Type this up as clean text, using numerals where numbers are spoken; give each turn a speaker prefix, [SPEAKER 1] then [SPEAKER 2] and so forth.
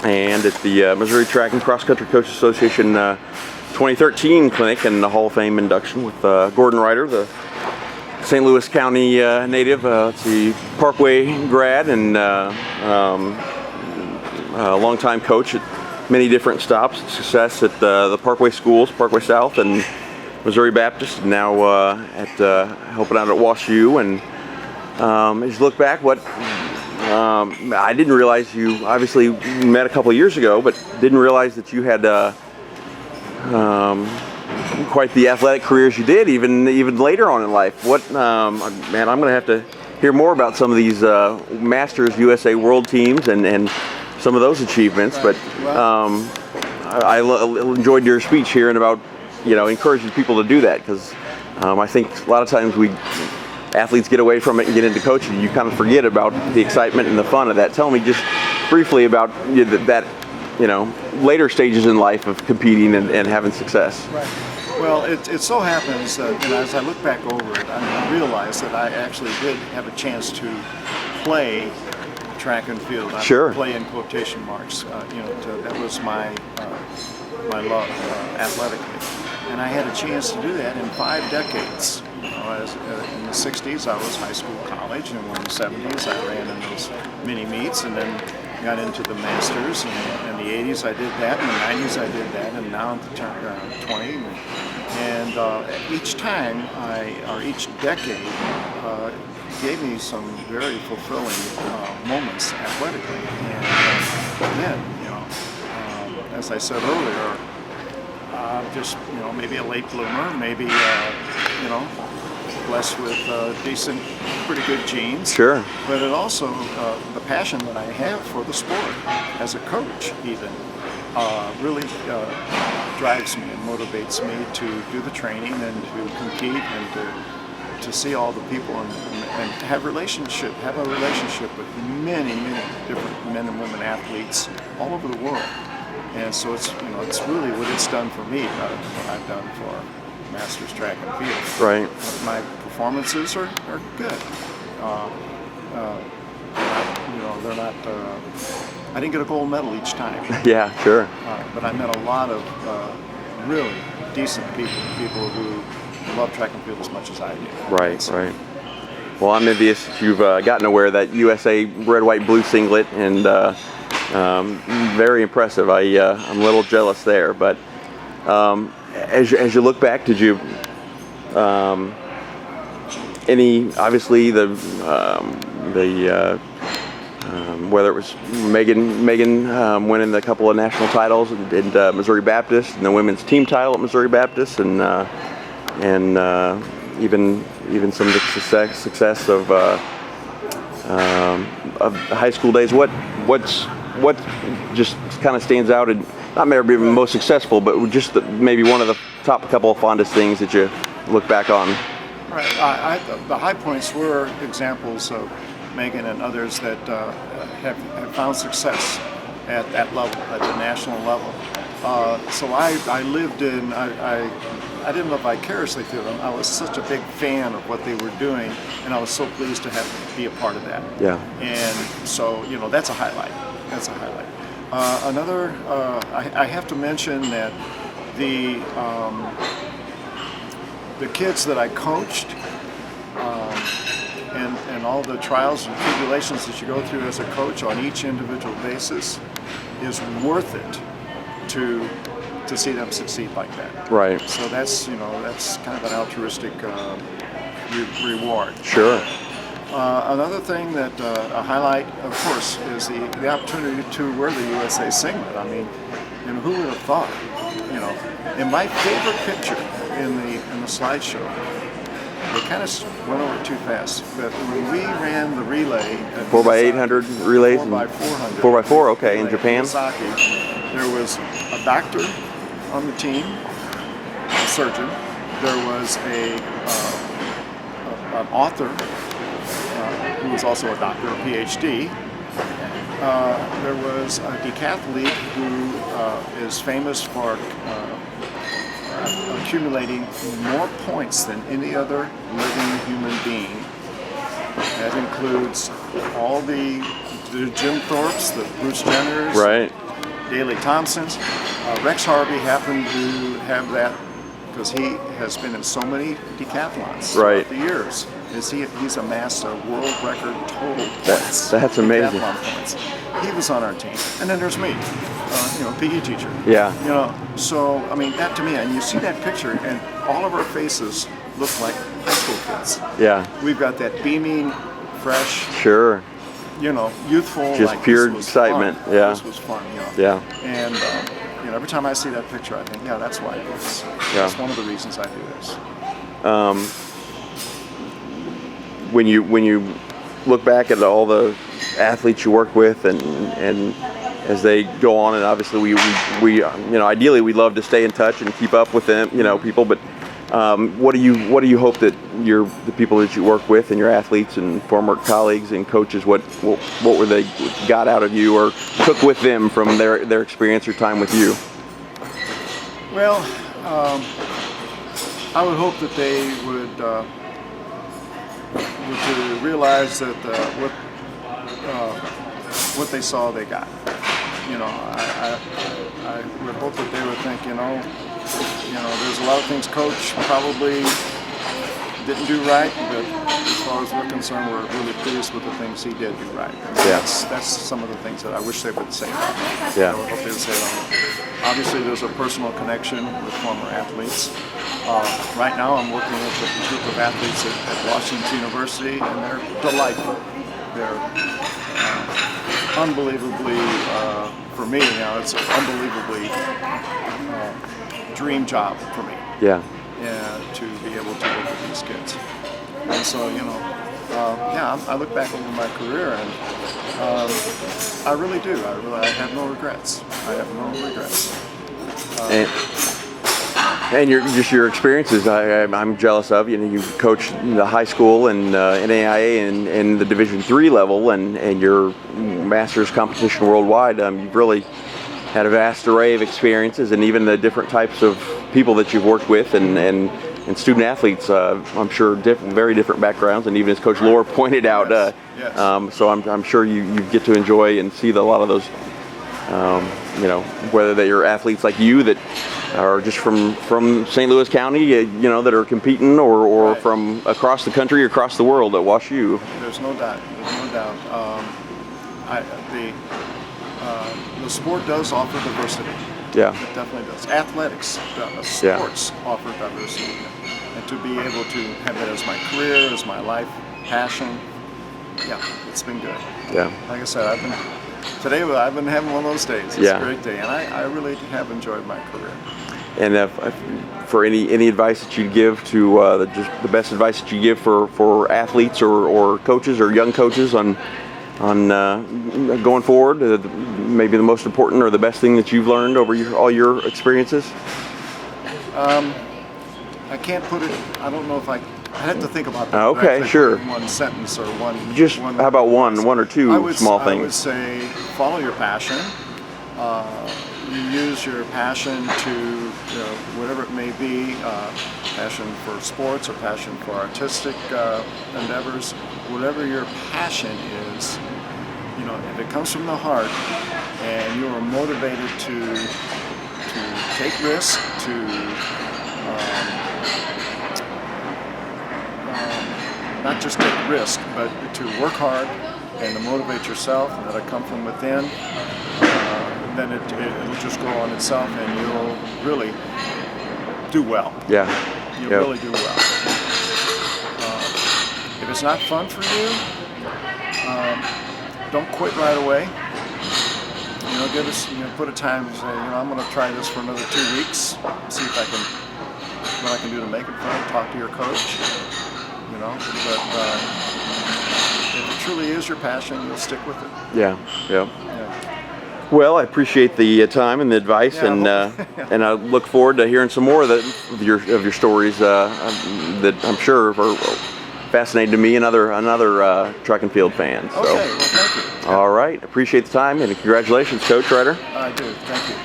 [SPEAKER 1] and at the Missouri Track and Cross Country Coach Association 2013 clinic and the Hall of Fame induction with Gordon Reiter, the St. Louis County native, the Parkway grad and longtime coach at many different stops. Success at the Parkway schools, Parkway South and Missouri Baptist, and now at helping out at WashU. And as you look back, I didn't realize you obviously met a couple of years ago, but didn't realize that you had quite the athletic careers you did, even later on in life. Man, I'm going to have to hear more about some of these Masters USA World teams and some of those achievements. But I enjoyed your speech hearing about encouraging people to do that, because I think a lot of times athletes get away from it and get into coaching. You kind of forget about the excitement and the fun of that. Tell me just briefly about that later stages in life of competing and having success.
[SPEAKER 2] Right. Well, it so happens that as I look back over it, I realized that I actually did have a chance to play track and field.
[SPEAKER 1] Sure.
[SPEAKER 2] Play in quotation marks. That was my love athletically, and I had a chance to do that in 5 decades. In the 60s, I was high school, college, and in the 70s, I ran in those mini meets, and then got into the Masters. And in the 80s, I did that. In the 90s, I did that, and now I'm 20. And each time, each decade, gave me some very fulfilling moments athletically. And then, as I said earlier, just maybe a late bloomer, maybe blessed with decent, pretty good genes.
[SPEAKER 1] Sure.
[SPEAKER 2] But it also the passion that I have for the sport as a coach even really drives me and motivates me to do the training and to compete and to see all the people and have a relationship with many different men and women athletes all over the world. And so it's really what it's done for me, what I've done for Masters track and field.
[SPEAKER 1] Right.
[SPEAKER 2] My performances are good. They're not. I didn't get a gold medal each time.
[SPEAKER 1] Yeah, sure.
[SPEAKER 2] But I met a lot of really decent people who love track and field as much as I do.
[SPEAKER 1] Right, right. Well, I'm envious that you've gotten to wear that USA red, white, blue singlet, and very impressive. I'm a little jealous there, but as you look back, did you obviously whether it was Megan winning a couple of national titles at Missouri Baptist and the women's team title at Missouri Baptist, and even some of the success of high school days. What just kind of stands out, and not maybe most successful, but just maybe one of the top couple of fondest things that you look back on?
[SPEAKER 2] Right. The high points were examples of Megan and others that have found success at that level, at the national level. So I lived in, I didn't live vicariously through them. I was such a big fan of what they were doing, and I was so pleased to be a part of that. Yeah. And so, that's a highlight. That's a highlight. I have to mention that the kids that I coached, and all the trials and tribulations that you go through as a coach on each individual basis is worth it to see them succeed like that. Right. So that's kind of an altruistic reward.
[SPEAKER 1] Sure.
[SPEAKER 2] Another thing that a highlight, of course, is the opportunity to wear the USA singlet. I mean, who would have thought? In my favorite picture in the slideshow, they kind of went over too fast. But when we ran the relay,
[SPEAKER 1] 4x800 relays,
[SPEAKER 2] 4x400,
[SPEAKER 1] 4x4, okay, in Japan.
[SPEAKER 2] Osaka, there was a doctor on the team, a surgeon. There was an author who was also a doctor, a PhD. There was a decathlete who is famous for accumulating more points than any other living human being. That includes all the Jim Thorpes, the Bruce Jenners,
[SPEAKER 1] right,
[SPEAKER 2] Daley Thompson's. Rex Harvey happened to have that because he has been in so many decathlons throughout the years. He's amassed a world record total points.
[SPEAKER 1] That's amazing.
[SPEAKER 2] Decathlon points. He was on our team, and then there's me, PE teacher.
[SPEAKER 1] Yeah.
[SPEAKER 2] So I mean that to me, and you see that picture, and all of our faces look like high school kids.
[SPEAKER 1] Yeah.
[SPEAKER 2] We've got that beaming, fresh,
[SPEAKER 1] sure,
[SPEAKER 2] youthful,
[SPEAKER 1] just
[SPEAKER 2] like,
[SPEAKER 1] pure
[SPEAKER 2] this was
[SPEAKER 1] excitement.
[SPEAKER 2] fun.
[SPEAKER 1] Yeah.
[SPEAKER 2] This was fun.
[SPEAKER 1] Yeah.
[SPEAKER 2] And every time I see that picture, I think, yeah, that's why I do this.
[SPEAKER 1] Yeah.
[SPEAKER 2] That's one of the reasons I do this.
[SPEAKER 1] When you look back at all the athletes you work with and as they go on, and obviously we ideally we love to stay in touch and keep up with them, people, but what do you hope that the people that you work with and your athletes and former colleagues and coaches, what were they got out of you or took with them from their experience or time with you?
[SPEAKER 2] Well, I would hope that they would to realize that what they saw they got. I would hope that they would think, there's a lot of things Coach probably didn't do right, but as far as we're concerned, we're really pleased with the things he did do right. That's some of the things that I wish they would say about me.
[SPEAKER 1] Yeah.
[SPEAKER 2] I would hope they would say about me. Obviously, there's a personal connection with former athletes. Right now, I'm working with a group of athletes at Washington University, and they're delightful. They're unbelievably, for me, it's an unbelievably dream job for me.
[SPEAKER 1] Yeah.
[SPEAKER 2] To be able to work with these kids. And so, I look back over my career and I really do. I have no regrets. I have no regrets.
[SPEAKER 1] And your experiences, I'm jealous of. You coached the high school and NAIA and the Division III level, and your Masters competition worldwide. You've really had a vast array of experiences, and even the different types of people that you've worked with, and student athletes. I'm sure very different backgrounds, and even as Coach Lohr pointed out.
[SPEAKER 2] Yes.
[SPEAKER 1] So I'm sure you get to enjoy and see a lot of those. Whether they're athletes like you that are just from St. Louis County, that are competing, or
[SPEAKER 2] Right.
[SPEAKER 1] from across the country, or across the world at WashU.
[SPEAKER 2] There's no doubt. The sport does offer diversity.
[SPEAKER 1] Yeah.
[SPEAKER 2] It definitely does. Athletics, sports offer diversity. And to be able to have that as my career, as my life, passion, it's been good.
[SPEAKER 1] Yeah.
[SPEAKER 2] Like I said, I've been having one of those days. It's a great day, and I really have enjoyed my career.
[SPEAKER 1] And for any advice that you'd give to just the best advice that you give for athletes or coaches or young coaches on going forward, maybe the most important or the best thing that you've learned over all your experiences?
[SPEAKER 2] I can't put it. I don't know if I have to think about that.
[SPEAKER 1] Okay, sure.
[SPEAKER 2] One sentence or one.
[SPEAKER 1] How about one or two small things?
[SPEAKER 2] I would say follow your passion. You use your passion to, whatever it may be, passion for sports or passion for artistic endeavors, whatever your passion is, if it comes from the heart and you are motivated to take risks, to not just take risk, but to work hard and to motivate yourself, and that'll come from within, then it'll just grow on itself, and you'll really do well.
[SPEAKER 1] Yeah.
[SPEAKER 2] You'll really do well. If it's not fun for you, don't quit right away. Give us, put a time and say, I'm going to try this for another 2 weeks, see if what I can do to make it fun. Talk to your coach. But if it truly is your passion, you'll stick with it.
[SPEAKER 1] Yeah. Well, I appreciate the time and the advice, and I look forward to hearing some more of your stories that I'm sure are fascinating to me and other track and field fans. So.
[SPEAKER 2] Okay, well, thank you.
[SPEAKER 1] All right, appreciate the time, and congratulations, Coach Reiter.
[SPEAKER 2] I do. Thank you.